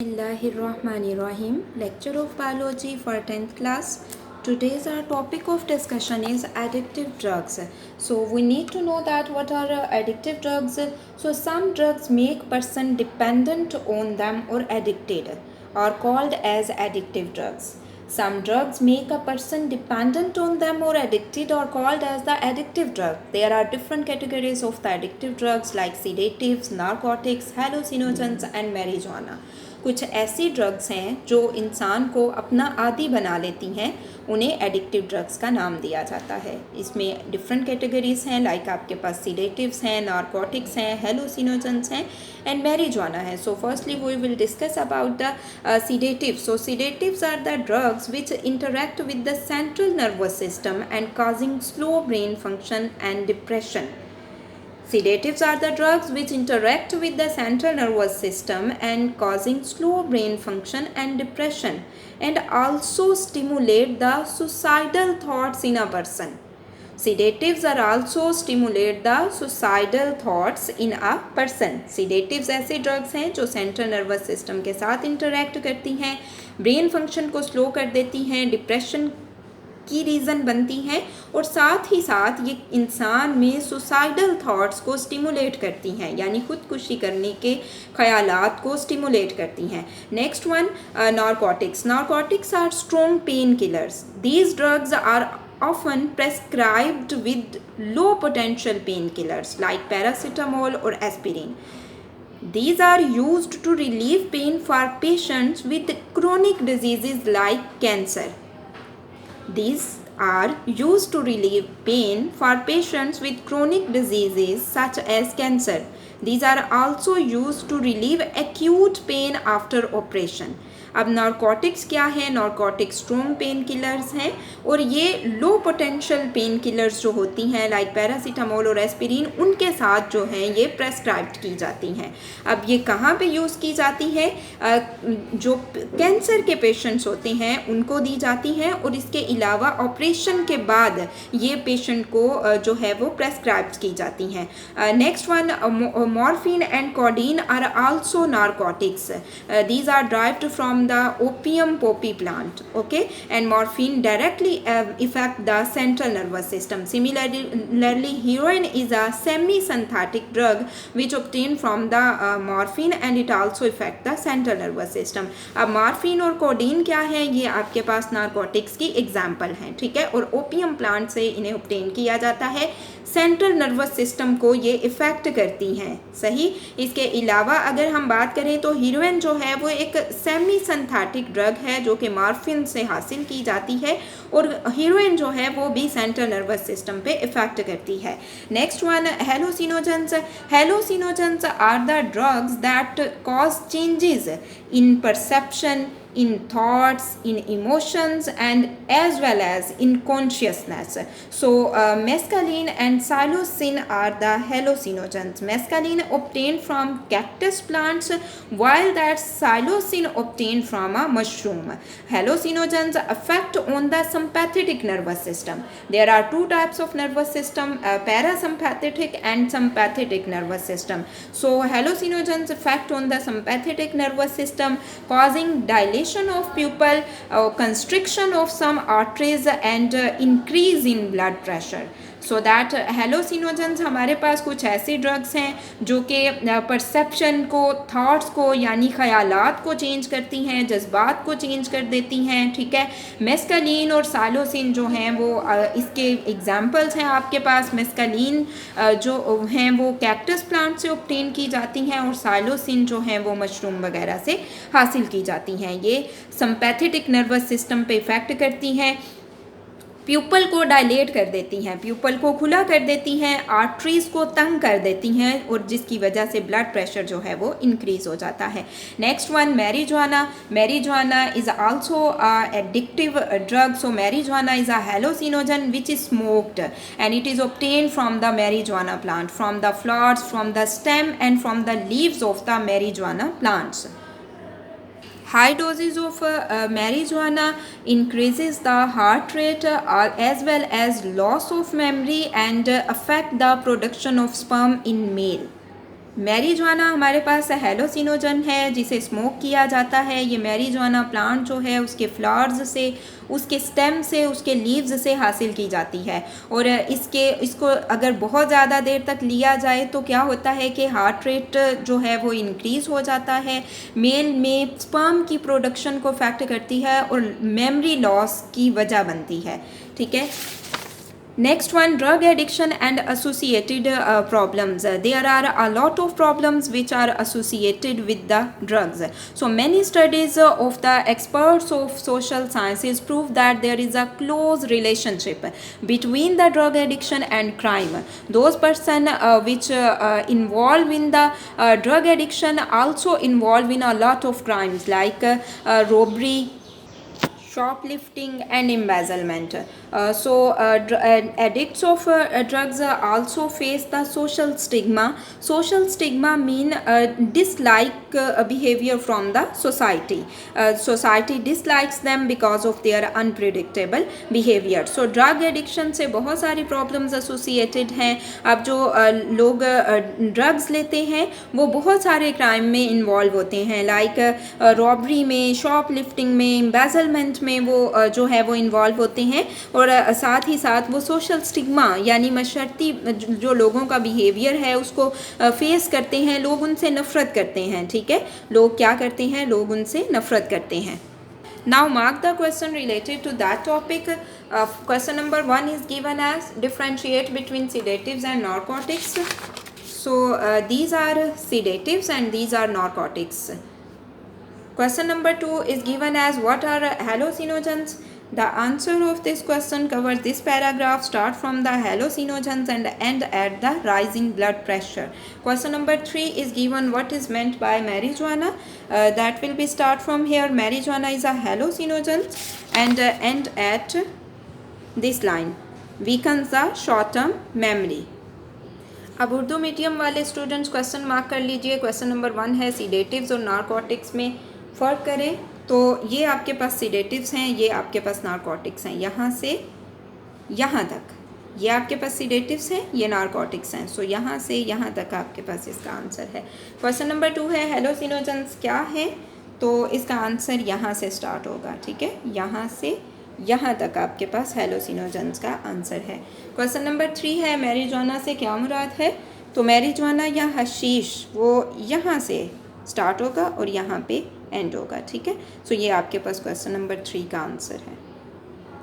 Bismillahirrahmanirrahim. Lecture of biology for 10th class. Today's our topic of discussion is addictive drugs. So we need to know that what are addictive drugs. So some drugs make person dependent on them or addicted are called as addictive drugs. Some drugs make a person dependent on them or addicted or called as the addictive drug. There are different categories of the addictive drugs like sedatives, narcotics, hallucinogens and marijuana. कुछ ऐसी drugs हैं जो इंसान को अपना आदी बना लेती हैं, उन्हें एडिक्टिव ड्रग्स का नाम दिया जाता है. इसमें डिफरेंट कैटेगरीज हैं, लाइक आपके पास सीडेटिव्स हैं, नारकोटिक्स हैं, हेलुसिनोजेंस हैं एंड मैरिजुआना है. So firstly we will discuss about the sedatives. So sedatives are the drugs which interact with the central nervous system and causing slow brain function and depression. Sedatives are the drugs which interact with the central nervous system and causing slow brain function and depression, and also stimulate the suicidal thoughts in a person. Sedatives are also stimulate the suicidal thoughts in a person. Sedatives ऐसे drugs हैं जो central nervous system के साथ interact करती हैं, brain function को slow कर देती हैं, depression की रीज़न बनती हैं और साथ ही साथ ये इंसान में सुसाइडल थॉट्स को स्टिमुलेट करती हैं, यानी खुदकुशी करने के ख़यालात को स्टिमुलेट करती हैं. Next one, narcotics. Narcotics are strong painkillers. These drugs are often prescribed with low potential painkillers like paracetamol or aspirin. These are used to relieve pain for patients with chronic diseases like cancer. These are used to relieve pain for patients with chronic diseases such as cancer. These are also used to relieve acute pain after operation. अब narcotics क्या है? Narcotics strong pain killers हैं और ये low potential pain killers जो होती हैं like paracetamol और एस्पिरिन, उनके साथ जो हैं ये प्रेस्क्राइब्ड की जाती हैं. अब ये कहाँ पे यूज़ की जाती है? जो कैंसर के पेशेंट्स होते हैं उनको दी जाती हैं और इसके अलावा ऑपरेशन के बाद ये पेशेंट को जो है वो प्रेस्क्राइब की जाती हैं. Next one, morphine and codeine are also narcotics. These are derived from the opium poppy plant, okay, and morphine directly affect the central nervous system. Similarly, heroin is a semi-synthetic drug which obtained from the morphine and it also affect the central nervous system. अब morphine और codeine क्या है? ये आपके पास narcotics की example हैं, ठीक है, और ओपियम प्लांट से इन्हें ऑब्टेन किया जाता है. सेंट्रल नर्वस सिस्टम को ये इफ़ेक्ट करती हैं, सही. इसके अलावा अगर हम बात करें तो हीरोइन जो है वो एक सेमी सिंथेटिक ड्रग है जो कि मॉर्फिन से हासिल की जाती है और हीरोइन जो है वो भी सेंट्रल नर्वस सिस्टम पे इफ़ेक्ट करती है. Next one, hallucinogens. Hallucinogens are the drugs that cause changes in perception, in thoughts, in emotions and as well as in consciousness. So mescaline and psilocin are the hallucinogens. Mescaline obtained from cactus plants while that psilocin obtained from a mushroom. Hallucinogens affect on the sympathetic nervous system. There are two types of nervous system, parasympathetic and sympathetic nervous system. So hallucinogens affect on the sympathetic nervous system causing dilation of pupil, constriction of some arteries and increase in blood pressure. So that हेलोसिनोजेंस हमारे पास कुछ ऐसी drugs हैं जो कि perception को, thoughts को यानी ख़यालात को चेंज करती हैं, जज्बात को चेंज कर देती हैं, ठीक है. मेस्कालीन और सालोसिन जो हैं वो इसके एग्जांपल्स हैं आपके पास. मेस्कालीन जो हैं वो कैक्टस प्लांट से ऑब्टेन की जाती हैं और सालोसिन जो हैं वो मशरूम वगैरह से हासिल की जाती हैं. ये सिंपैथेटिक नर्वस सिस्टम पे इफ़ेक्ट करती हैं, प्यूपल को डायलेट कर देती हैं, प्यूपल को खुला कर देती हैं, आर्टरीज को तंग कर देती हैं और जिसकी वजह से ब्लड प्रेशर जो है वो इंक्रीज हो जाता है. Next one, marijuana. Marijuana is also addictive drug. So marijuana is a hallucinogen which is smoked and it is obtained from the marijuana plant, from the flowers, from the stem and from the leaves of the marijuana plants. High doses of marijuana increases the heart rate as well as loss of memory and affect the production of sperm in male. Marijuana हमारे पास hallucinogen है जिसे smoke किया जाता है। ये marijuana plant जो है उसके फ्लावर्स से, उसके स्टेम से, उसके लीव्स से हासिल की जाती है। और इसको अगर बहुत ज़्यादा देर तक लिया जाए तो क्या होता है कि हार्ट रेट जो है वो इंक्रीज़ हो जाता है, मेल में स्पर्म की प्रोडक्शन को अफेक्ट करती है और मेमोरी लॉस की वजह बनती है। ठीक है। Next one, drug addiction and associated problems. There are a lot of problems which are associated with the drugs. So many studies of the experts of social sciences prove that there is a close relationship between the drug addiction and crime. Those person which involve in the drug addiction also involve in a lot of crimes like robbery, shoplifting and embezzlement. Addicts of drugs also face the social stigma. Social stigma mean dislike behavior from the society. Society dislikes them because of their unpredictable behavior. So drug addiction से बहुत सारी problems associated हैं. अब जो लोग drugs लेते हैं वो बहुत सारे crime में involve होते हैं, like robbery में, shoplifting में, embezzlement में वो जो है वो इन्वॉल्व होते हैं। और साथ ही साथ वो सोशल स्टिग्मा यानी मशर्ती जो लोगों का बिहेवियर है उसको फेस करते हैं, लोग उनसे नफ़रत करते हैं। ठीक है, लोग क्या करते हैं, लोग उनसे नफ़रत करते हैं। Now mark the question related to that topic. Question number 1 is given as differentiate between sedatives and narcotics. So these are sedatives and these are narcotics. Question number 2 is given as what are hallucinogens. The answer of this question covers this paragraph. Start from the hallucinogens and end at the rising blood pressure. Question number 3 is given what is meant by marijuana. That will be start from here. Marijuana is a hallucinogen and end at this line. Weakens the short term memory. अब Urdu medium वाले students question mark कर लीजिए। Question number 1 है sedatives और narcotics में फ़र्क करें। तो ये आपके पास सीडेटिव्स हैं, ये आपके पास नारकोटिक्स हैं। यहाँ से यहाँ तक ये आपके पास सीडेटिव्स हैं, ये नारकोटिक्स हैं। सो यहाँ से यहाँ तक आपके पास इसका आंसर है। क्वेश्चन नंबर 2 है हेलोसिनोजेंस क्या है, तो इसका आंसर यहाँ से स्टार्ट होगा। ठीक है, यहाँ से यहाँ तक आपके पास हेलोसिनोजेंस का आंसर है। क्वेश्चन नंबर 3 है मैरिजुआना से क्या मुराद है, तो मैरिजुआना या हशीश वो यहाँ से स्टार्ट होगा और यहाँ पे एंड होगा। ठीक है, सो ये आपके पास क्वेश्चन नंबर 3 का आंसर है।